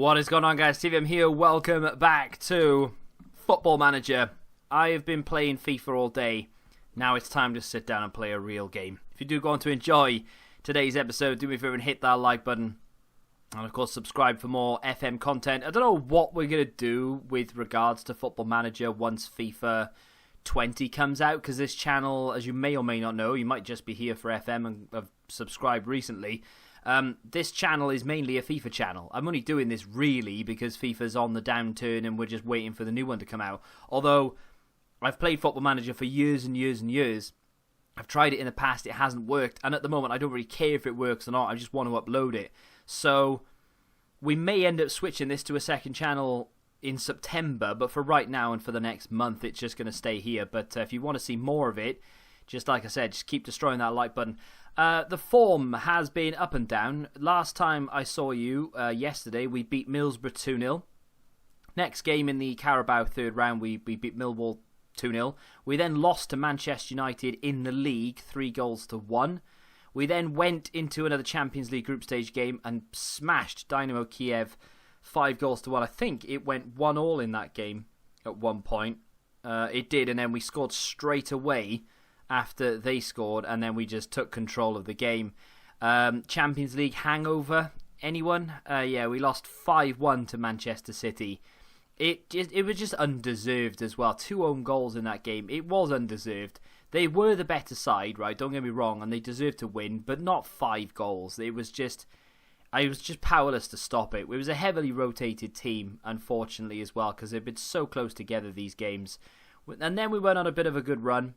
What is going on, guys? TVM here. Welcome back to Football Manager. I have been playing FIFA all day. Now it's time to sit down and play a real game. If you do go on to enjoy today's episode, do me a favor and hit that like button. And of course, subscribe for more FM content. I don't know what we're going to do with regards to Football Manager once FIFA 20 comes out, because this channel, as you may or may not know, you might just be here for FM and have subscribed recently. This channel is mainly a FIFA channel. I'm only doing this really because FIFA's on the downturn and we're just waiting for the new one to come out. Although I've played Football Manager for years and years and years. I've tried it in the past, it hasn't worked, and at the moment I don't really care if it works or not. I just want to upload it. So we may end up switching this to a second channel in September, but for right now and for the next month it's just going to stay here. But if you want to see more of it, just like I said, just keep destroying that like button. The form has been up and down. Last time I saw you, yesterday, we beat Middlesbrough 2-0. Next game in the Carabao third round, we beat Millwall 2-0. We then lost to Manchester United in the league, 3-1. We then went into another Champions League group stage game and smashed Dynamo Kiev 5-1. I think it went 1-1 in that game at one point. It did, and then we scored straight away after they scored, and then we just took control of the game. Champions League hangover, anyone? Yeah, we lost 5-1 to Manchester City. It was just undeserved as well. 2 own goals in that game. It was undeserved. They were the better side, right? Don't get me wrong, and they deserved to win, but not 5 goals. I was just powerless to stop it. It was a heavily rotated team, unfortunately, as well, because they've been so close together, these games. And then we went on a bit of a good run.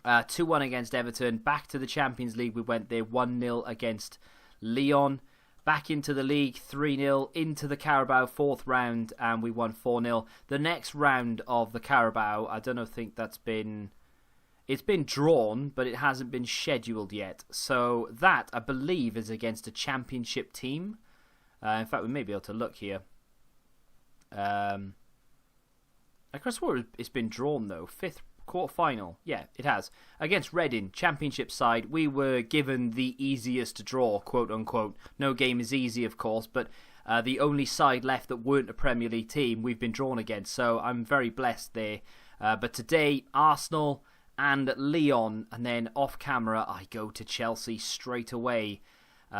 2-1 against Everton. Back to the Champions League we went there. 1-0 against Lyon. Back into the league. 3-0 into the Carabao 4th round, and we won 4-0. The next round of the Carabao, I don't know, think that's been... It's been drawn, but it hasn't been scheduled yet. So that, I believe, is against a championship team. In fact, we may be able to look here. I swore it's been drawn, though. 5th quarter-final. Yeah, it has. Against Reading, championship side, we were given the easiest draw, quote-unquote. No game is easy, of course, but the only side left that weren't a Premier League team we've been drawn against, so I'm very blessed there. But today, Arsenal and Lyon, and then off-camera, I go to Chelsea straight away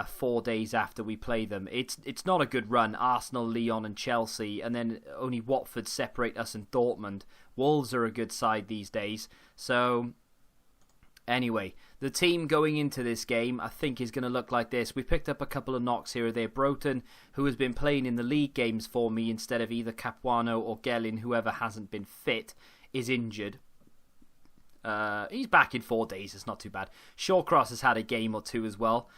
4 days after we play them. It's not a good run, Arsenal, Lyon and Chelsea, and then only Watford separate us and Dortmund. Wolves are a good side these days. So, anyway, the team going into this game, I think, is going to look like this. We picked up a couple of knocks here or there. Broughton, who has been playing in the league games for me instead of either Capuano or Gellin, whoever hasn't been fit, is injured. He's back in 4 days, it's not too bad. Shawcross has had a game or two as well.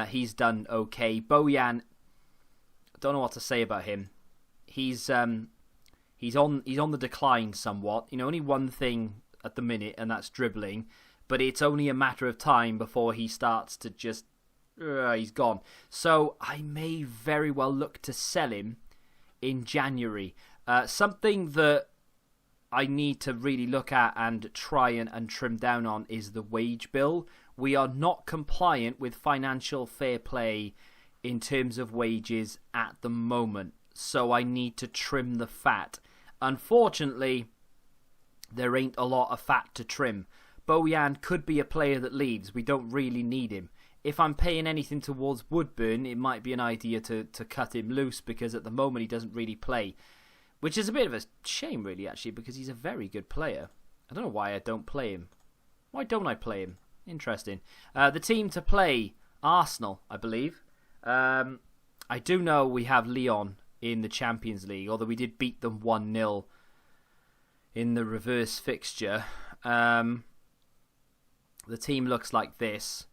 He's done okay. Bojan, I don't know what to say about him. He's on the decline somewhat. You know, only one thing at the minute, and that's dribbling. But it's only a matter of time before he starts to just... he's gone. So I may very well look to sell him in January. Something that I need to really look at and try and trim down on is the wage bill. We are not compliant with financial fair play in terms of wages at the moment. So I need to trim the fat. Unfortunately, there ain't a lot of fat to trim. Bojan could be a player that leaves. We don't really need him. If I'm paying anything towards Woodburn, it might be an idea to cut him loose, because at the moment he doesn't really play. Which is a bit of a shame, really, actually, because he's a very good player. I don't know why I don't play him. Why don't I play him? Interesting. The team to play, Arsenal, I believe. I do know we have Lyon in the Champions League, although we did beat them 1-0 in the reverse fixture. The team looks like this.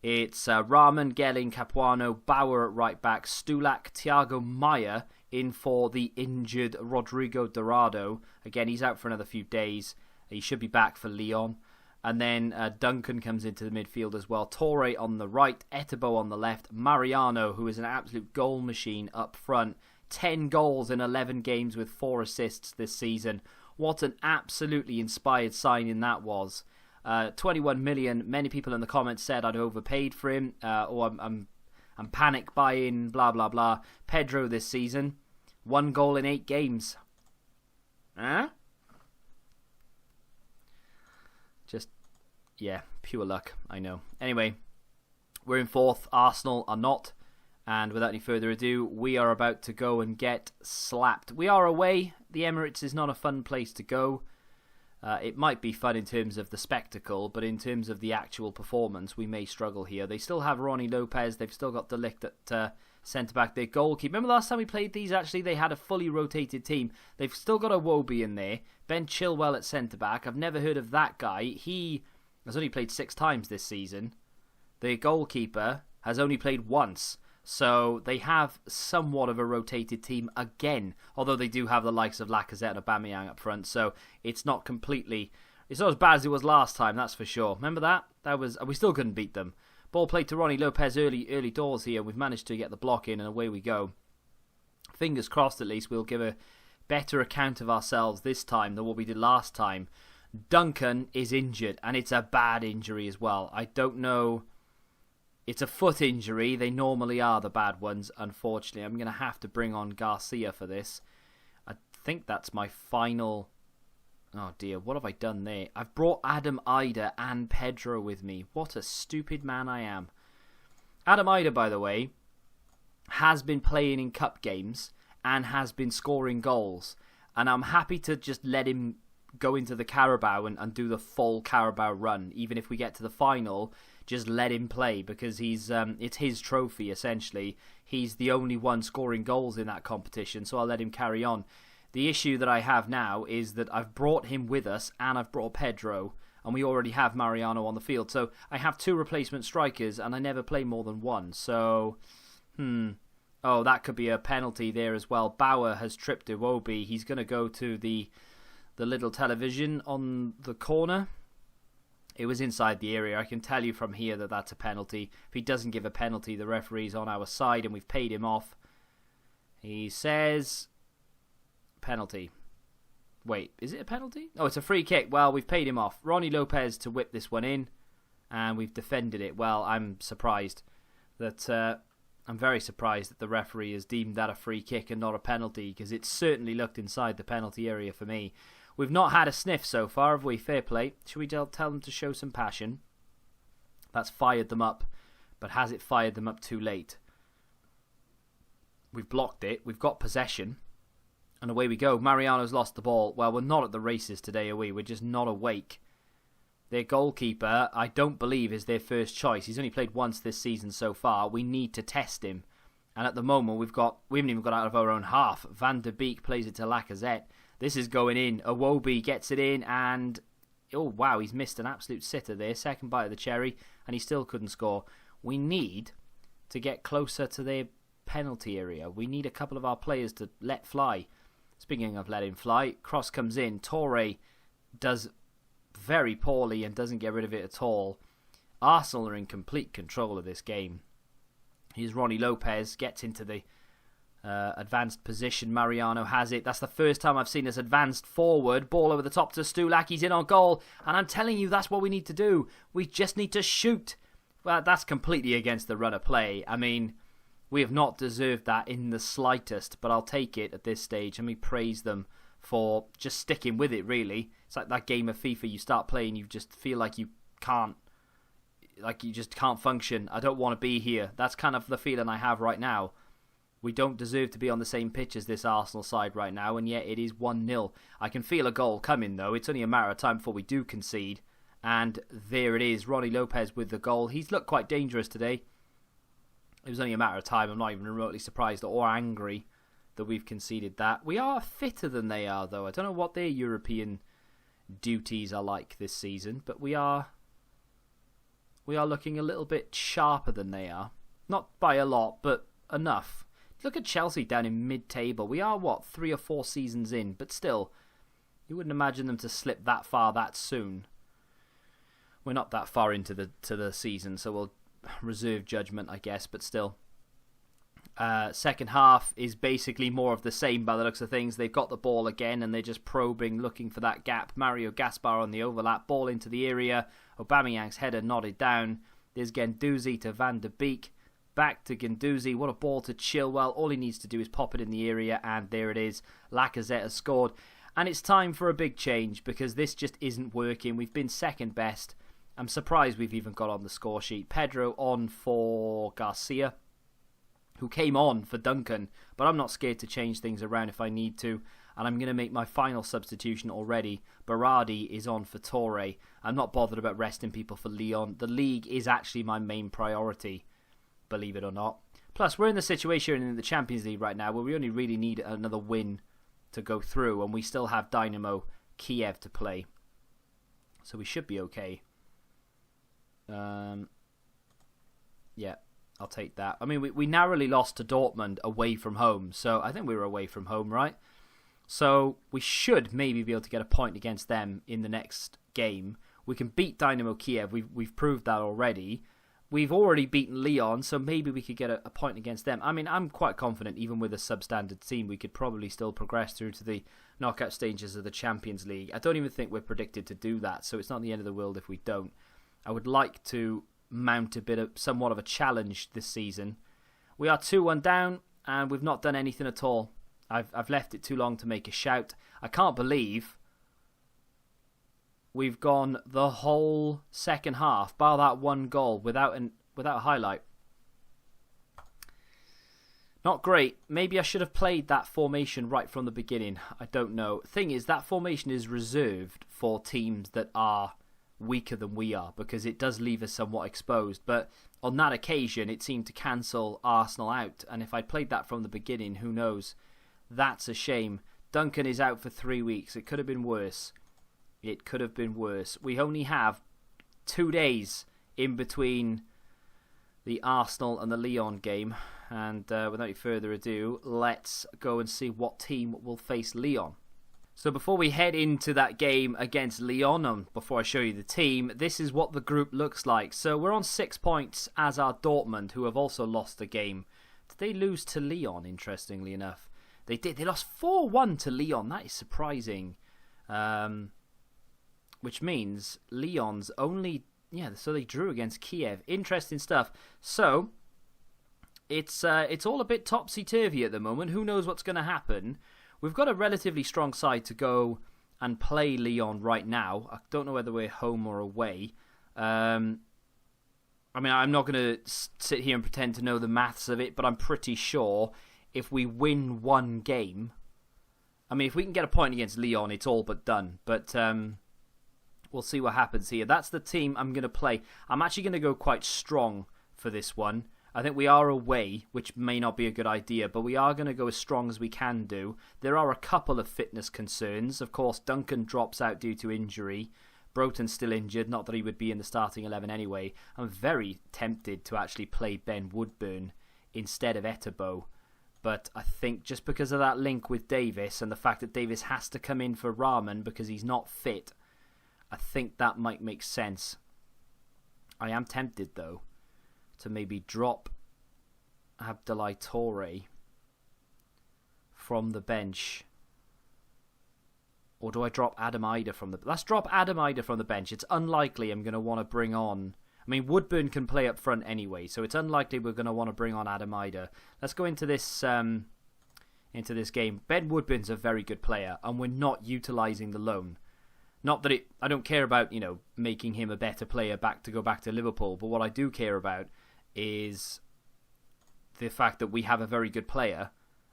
It's Rahman, Gelling, Capuano, Bauer at right back, Stulak, Thiago Maia in for the injured Rodrigo Dorado. Again, he's out for another few days. He should be back for Lyon. And then Duncan comes into the midfield as well. Torre on the right, Etebo on the left, Mariano, who is an absolute goal machine up front. 10 goals in 11 games with 4 assists this season. What an absolutely inspired signing that was. 21 million. Many people in the comments said I'd overpaid for him. Or I'm and panic buying, blah, blah, blah. Pedro this season, 1 goal in 8 games. Huh? Just, yeah, pure luck, I know. Anyway, we're in 4th. Arsenal are not. And without any further ado, we are about to go and get slapped. We are away. The Emirates is not a fun place to go. It might be fun in terms of the spectacle, but in terms of the actual performance, we may struggle here. They still have Ronnie Lopez. They've still got De Ligt at centre-back. Their goalkeeper. Remember last time we played these? Actually, they had a fully rotated team. They've still got a Iwobi in there. Ben Chilwell at centre-back. I've never heard of that guy. He has only played 6 times this season. Their goalkeeper has only played once. So they have somewhat of a rotated team again, although they do have the likes of Lacazette and Aubameyang up front. So it's not as bad as it was last time, that's for sure. Remember that? We still couldn't beat them. Ball played to Ronnie Lopez early doors here. We've managed to get the block in and away we go. Fingers crossed, at least we'll give a better account of ourselves this time than what we did last time. Duncan is injured, and it's a bad injury as well. I don't know. It's a foot injury. They normally are the bad ones, unfortunately. I'm going to have to bring on Garcia for this. I think that's my final... Oh dear, what have I done there? I've brought Adam Ida and Pedro with me. What a stupid man I am. Adam Ida, by the way, has been playing in cup games and has been scoring goals. And I'm happy to just let him go into the Carabao and do the full Carabao run. Even if we get to the final, just let him play because it's his trophy, essentially. He's the only one scoring goals in that competition, so I'll let him carry on. The issue that I have now is that I've brought him with us and I've brought Pedro and we already have Mariano on the field. So I have 2 replacement strikers and I never play more than 1. So, oh, that could be a penalty there as well. Bauer has tripped Iwobi. He's going to go to the little television on the corner. It was inside the area. I can tell you from here that that's a penalty. If he doesn't give a penalty, the referee's on our side and we've paid him off. He says... penalty. Wait, is it a penalty? Oh, it's a free kick. Well, we've paid him off. Ronnie Lopez to whip this one in, and we've defended it. Well, I'm surprised that I'm very surprised that the referee has deemed that a free kick and not a penalty, because it certainly looked inside the penalty area for me. We've not had a sniff so far, have we? Fair play. Should we tell them to show some passion? That's fired them up, but has it fired them up too late? We've blocked it. We've got possession. And away we go. Mariano's lost the ball. Well, we're not at the races today, are we? We're just not awake. Their goalkeeper, I don't believe, is their first choice. He's only played once this season so far. We need to test him. And at the moment, we haven't even got out of our own half. Van de Beek plays it to Lacazette. This is going in. Iwobi gets it in and... oh, wow, he's missed an absolute sitter there. Second bite of the cherry, and he still couldn't score. We need to get closer to their penalty area. We need a couple of our players to let fly. Speaking of letting fly, cross comes in. Torre does very poorly and doesn't get rid of it at all. Arsenal are in complete control of this game. Here's Ronnie Lopez, gets into the advanced position. Mariano has it. That's the first time I've seen us advanced forward. Ball over the top to Stulak. He's in on goal. And I'm telling you, that's what we need to do. We just need to shoot. Well, that's completely against the run of play. I mean... we have not deserved that in the slightest, but I'll take it at this stage. Let me praise them for just sticking with it, really. It's like that game of FIFA you start playing, you just feel like you just can't function. I don't want to be here. That's kind of the feeling I have right now. We don't deserve to be on the same pitch as this Arsenal side right now, and yet it is 1-0. I can feel a goal coming, though. It's only a matter of time before we do concede. And there it is, Ronnie Lopez with the goal. He's looked quite dangerous today. It was only a matter of time. I'm not even remotely surprised or angry that we've conceded that. We are fitter than they are, though. I don't know what their European duties are like this season, but we are looking a little bit sharper than they are. Not by a lot, but enough. Look at Chelsea down in mid-table. We are, 3 or 4 seasons in, but still, you wouldn't imagine them to slip that far that soon. We're not that far into the season, so we'll reserve judgment, I guess, but still. Second half is basically more of the same by the looks of things. They've got the ball again and they're just probing, looking for that gap. Mario Gaspar on the overlap, ball into the area. Aubameyang's header nodded down. There's Guendouzi to Van de Beek. back to Guendouzi. What a ball to Chilwell. All he needs to do is pop it in the area, and there it is. Lacazette has scored. And it's time for a big change, because this just isn't working. We've been second best. I'm surprised we've even got on the score sheet. Pedro on for Garcia, who came on for Duncan, but I'm not scared to change things around if I need to, and I'm going to make my final substitution already. Berardi is on for Torre. I'm not bothered about resting people for Lyon. The league is actually my main priority, believe it or not. Plus, we're in the situation in the Champions League right now where we only really need another win to go through, and we still have Dynamo Kiev to play, so we should be okay. Yeah, I'll take that. I mean, we narrowly lost to Dortmund away from home, so I think we were away from home, right? So we should maybe be able to get a point against them in the next game. We can beat Dynamo Kiev. We've proved that already. We've already beaten Lyon, so maybe we could get a point against them. I mean, I'm quite confident, even with a substandard team, we could probably still progress through to the knockout stages of the Champions League. I don't even think we're predicted to do that, so it's not the end of the world if we don't. I would like to mount somewhat of a challenge this season. We are 2-1 down, and we've not done anything at all. I've left it too long to make a shout. I can't believe we've gone the whole second half, bar that one goal, without a highlight. Not great. Maybe I should have played that formation right from the beginning. I don't know. Thing is, that formation is reserved for teams that are weaker than we are, because it does leave us somewhat exposed. But on that occasion, it seemed to cancel Arsenal out. And if I'd played that from the beginning, who knows? That's a shame. Duncan is out for 3 weeks. It could have been worse. It could have been worse. We only have 2 days in between the Arsenal and the Lyon game. And without any further ado, let's go and see what team will face Lyon. So before we head into that game against Lyon, and before I show you the team, this is what the group looks like. So we're on 6 points, as are Dortmund, who have also lost a game. Did they lose to Lyon, interestingly enough? They did. They lost 4-1 to Lyon. That is surprising. Which means Lyon's only... Yeah, so they drew against Kiev. Interesting stuff. So, it's all a bit topsy-turvy at the moment. Who knows what's going to happen? We've got a relatively strong side to go and play Lyon right now. I don't know whether we're home or away. I mean, I'm not going to sit here and pretend to know the maths of it, but I'm pretty sure if we win one game... I mean, if we can get a point against Lyon, it's all but done. But we'll see what happens here. That's the team I'm going to play. I'm actually going to go quite strong for this one. I think we are away, which may not be a good idea, but we are going to go as strong as we can do. There are a couple of fitness concerns. Of course, Duncan drops out due to injury. Broton's still injured, not that he would be in the starting 11 anyway. I'm very tempted to actually play Ben Woodburn instead of Etebo. But I think just because of that link with Davis and the fact that Davis has to come in for Rahman because he's not fit, I think that might make sense. I am tempted, though, to maybe drop Abdoulaye Touré from the bench. Or do I drop Adam Ida from the... Let's drop Adam Ida from the bench. It's unlikely I'm going to want to bring on... I mean, Woodburn can play up front anyway, so it's unlikely we're going to want to bring on Adam Ida. Let's go into this game. Ben Woodburn's a very good player, and we're not utilising the loan. Not that I don't care about, making him a better player to go back to Liverpool, but what I do care about is the fact that we have a very good player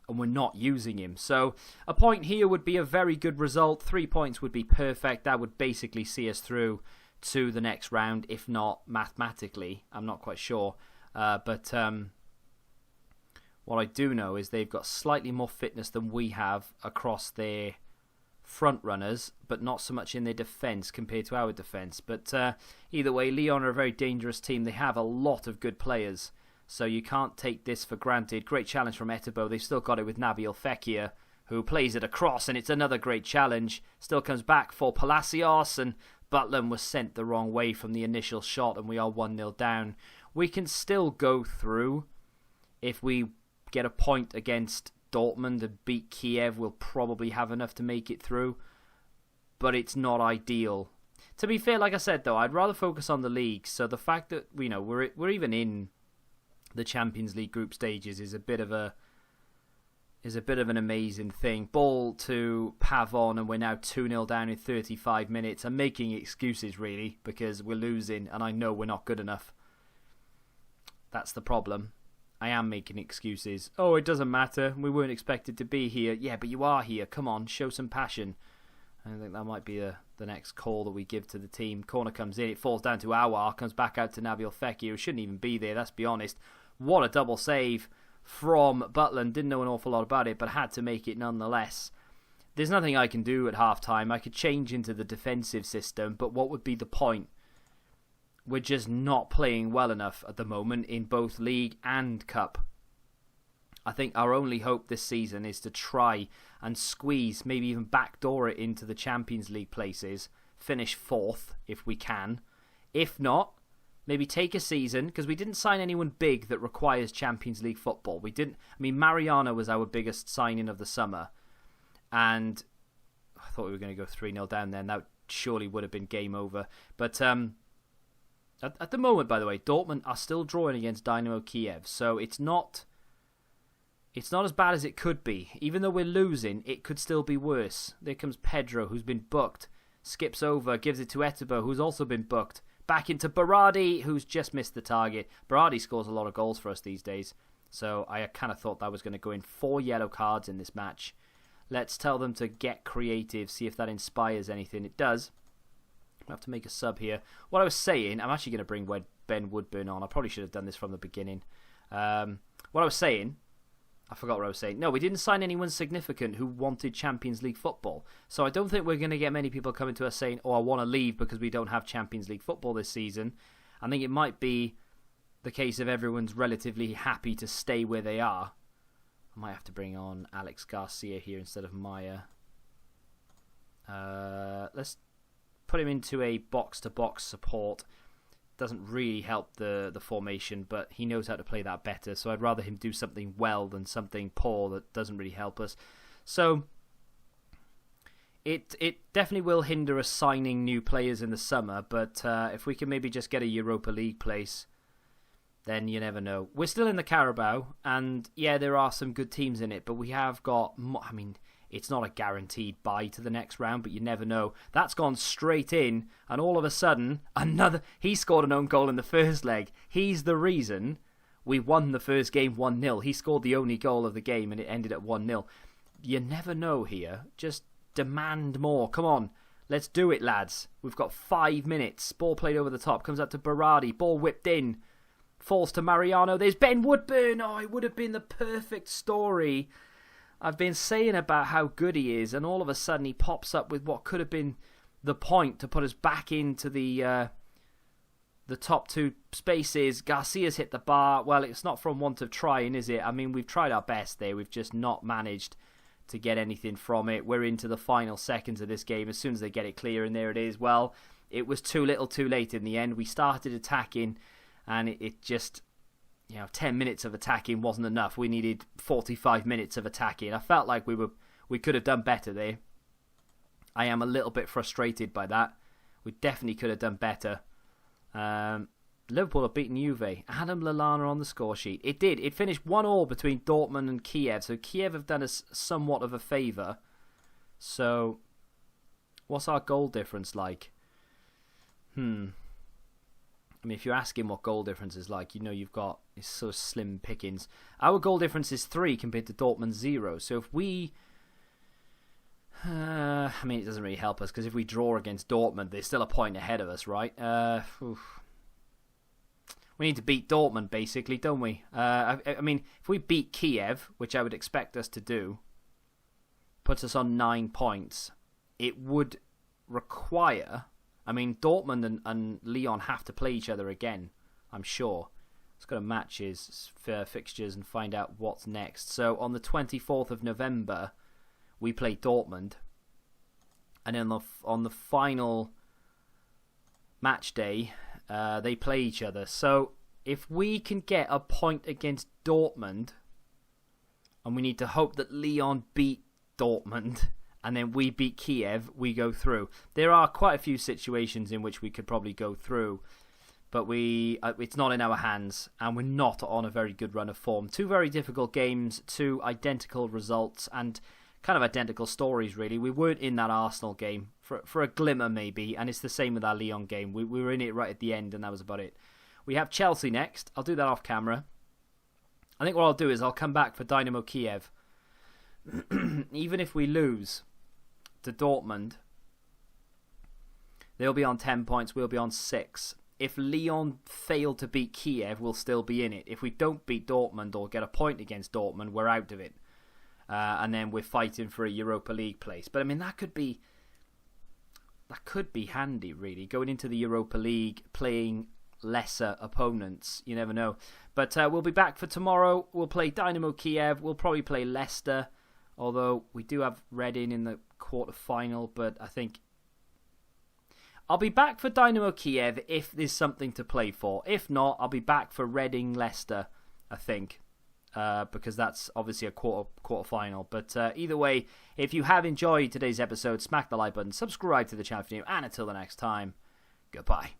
and we're not using him. So a point here would be a very good result. 3 points would be perfect. That would basically see us through to the next round, if not mathematically. I'm not quite sure. But what I do know is they've got slightly more fitness than we have across their front runners, but not so much in their defence compared to our defence. But either way, Lyon are a very dangerous team. They have a lot of good players, so you can't take this for granted. Great challenge from Etebo. They've still got it with Nabil Fekir, who plays it across, and it's another great challenge. Still comes back for Palacios, and Butland was sent the wrong way from the initial shot, and we are 1-0 down. We can still go through. If we get a point against Dortmund and beat Kiev, we'll probably have enough to make it through, but it's not ideal. To be fair, like I said though, I'd rather focus on the league. So the fact that we're even in the Champions League group stages is a bit of an amazing thing. Ball to Pavon, and we're now 2-0 down in 35 minutes. I'm making excuses, really, because we're losing, and I know we're not good enough. That's the problem. I am making excuses. Oh, it doesn't matter. We weren't expected to be here. Yeah, but you are here. Come on, show some passion. I think that might be the next call that we give to the team. Corner comes in. It falls down to Awar. Comes back out to Nabil Fekir, who shouldn't even be there, let's be honest. What a double save from Butland. Didn't know an awful lot about it, but had to make it nonetheless. There's nothing I can do at half-time. I could change into the defensive system, but what would be the point? We're just not playing well enough at the moment in both League and Cup. I think our only hope this season is to try and squeeze, maybe even backdoor it into the Champions League places, finish 4th if we can. If not, maybe take a season, because we didn't sign anyone big that requires Champions League football. We didn't. I mean, Mariano was our biggest signing of the summer, and I thought we were going to go 3-0 down then. That surely would have been game over. But at the moment, by the way, Dortmund are still drawing against Dynamo Kiev, so it's not as bad as it could be. Even though we're losing, it could still be worse. There comes Pedro, who's been booked, skips over, gives it to Etebo, who's also been booked. Back into Berardi, who's just missed the target. Berardi scores a lot of goals for us these days, so I kind of thought that was going to go in. 4 yellow cards in this match. Let's tell them to get creative, see if that inspires anything. It does. I have to make a sub here. What I was saying, I'm actually going to bring Ben Woodburn on. I probably should have done this from the beginning. What I was saying, I forgot what I was saying. No, we didn't sign anyone significant who wanted Champions League football. So I don't think we're going to get many people coming to us saying, oh, I want to leave because we don't have Champions League football this season. I think it might be the case of everyone's relatively happy to stay where they are. I might have to bring on Alex Garcia here instead of Maya. Let's put him into a box-to-box support. Doesn't really help the formation, but he knows how to play that better, so I'd rather him do something well than something poor that doesn't really help us. So it definitely will hinder us signing new players in the summer, but if we can maybe just get a Europa League place, then you never know. We're still in the Carabao, and yeah, there are some good teams in it, but we have got, I mean, it's not a guaranteed bye to the next round, but you never know. That's gone straight in, and all of a sudden, he scored an own goal in the first leg. He's the reason we won the first game 1-0. He scored the only goal of the game, and it ended at 1-0. You never know here. Just demand more. Come on, let's do it, lads. We've got 5 minutes. Ball played over the top. Comes up to Berardi. Ball whipped in. Falls to Mariano. There's Ben Woodburn. Oh, it would have been the perfect story. I've been saying about how good he is, and all of a sudden he pops up with what could have been the point to put us back into the top 2 spaces. Garcia's hit the bar. Well, it's not from want of trying, is it? I mean, we've tried our best there. We've just not managed to get anything from it. We're into the final seconds of this game. As soon as they get it clear, and there it is. Well, it was too little too late in the end. We started attacking, and it just... 10 minutes of attacking wasn't enough. We needed 45 minutes of attacking. I felt like we could have done better there. I am a little bit frustrated by that. We definitely could have done better. Liverpool have beaten Juve. Adam Lallana on the score sheet. It did. It finished 1-1 between Dortmund and Kiev. So Kiev have done us somewhat of a favour. So, what's our goal difference like? I mean, if you're asking what goal difference is like, you've got, it's so slim pickings. Our goal difference is 3 compared to Dortmund's 0. So if we... I mean, it doesn't really help us, because if we draw against Dortmund, they're still a point ahead of us, right? We need to beat Dortmund, basically, don't we? I mean, if we beat Kiev, which I would expect us to do, puts us on 9 points. It would require... I mean, Dortmund and Lyon have to play each other again, I'm sure. Let's go to matches, fixtures, and find out what's next. So, on the 24th of November, we play Dortmund. And then on the final match day, they play each other. So, if we can get a point against Dortmund, and we need to hope that Lyon beat Dortmund... and then we beat Kiev, we go through. There are quite a few situations in which we could probably go through. but it's not in our hands, and we're not on a very good run of form. 2 very difficult games, 2 identical results, and kind of identical stories, really. We weren't in that Arsenal game for a glimmer, maybe, and it's the same with our Lyon game. We were in it right at the end, and that was about it. We have Chelsea next. I'll do that off camera. I think what I'll do is I'll come back for Dynamo Kiev. Even if we lose to Dortmund, they'll be on 10 points, we'll be on 6. If Lyon fail to beat Kiev, we'll still be in it. If we don't beat Dortmund or get a point against Dortmund, we're out of it. And then we're fighting for a Europa League place. But I mean, that could be handy, really. Going into the Europa League, playing lesser opponents. You never know. But we'll be back for tomorrow. We'll play Dynamo Kiev. We'll probably play Leicester. Although we do have Reading in the quarter-final. But I think I'll be back for Dynamo Kiev if there's something to play for. If not, I'll be back for Reading Leicester, I think. Because that's obviously a quarter-final. But either way, if you have enjoyed today's episode, smack the like button, subscribe to the channel if you're new, and until the next time, goodbye.